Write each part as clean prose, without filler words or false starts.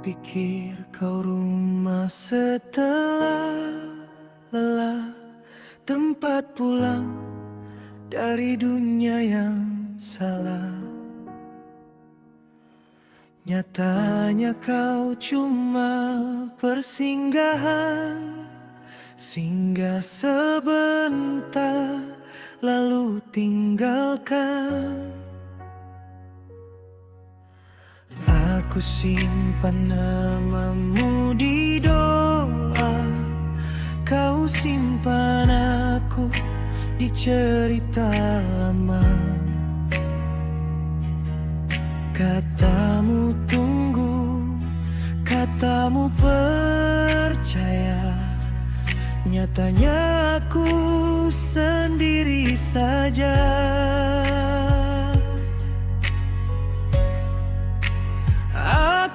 pikir kau rumah setelah lelah, tempat pulang dari dunia yang salah. Nyatanya kau cuma persinggahan, singgah sebentar lalu tinggalkan. Aku simpan namamu di doa, kau simpan aku di cerita lama. Katamu tunggu, katamu percaya, nyatanya aku sendiri saja.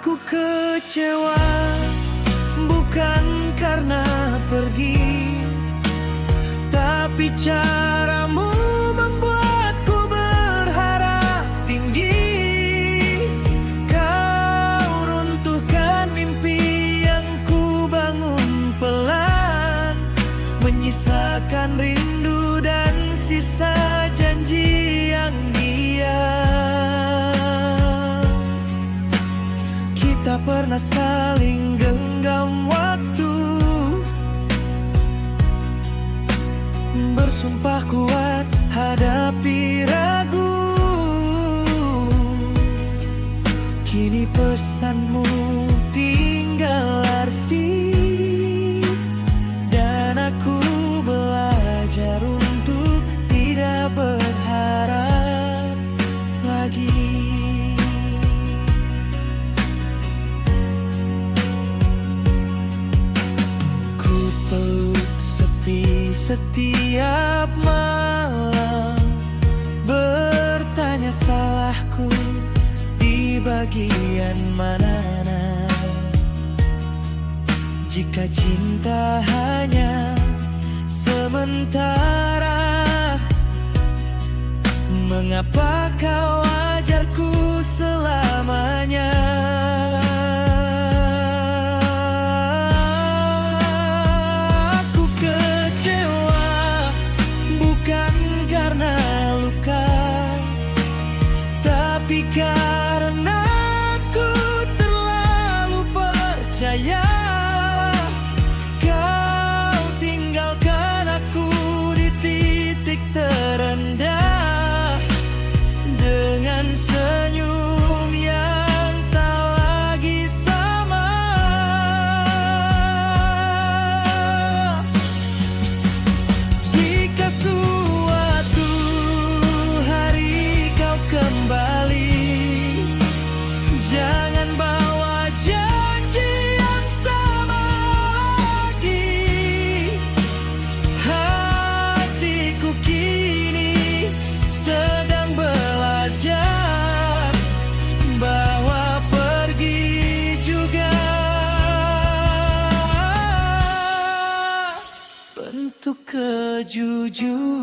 Aku kecewa bukan karena pergi, tapi caramu membuatku berharap tinggi. Kau runtuhkan mimpi yang ku bangun pelan, menyisakan rindu dan sisa janji yang tak pernah saling genggam waktu. Bersumpah kuat hadapi ragu, kini pesanmu tinggal arsip, dan aku belajar untuk tidak berharap lagi. Setiap malam bertanya salahku di bagian mana. Jika cinta hanya sementara, mengapa kau ajarku selamanya? Tapi karena aku terlalu percaya, kau tinggalkan aku di titik terendah, dengan senyum yang tak lagi sama. Jika suatu hari kau kembali, jangan bawa janji yang sama lagi. Hatiku kini sedang belajar bahwa pergi juga bentuk kejujuran.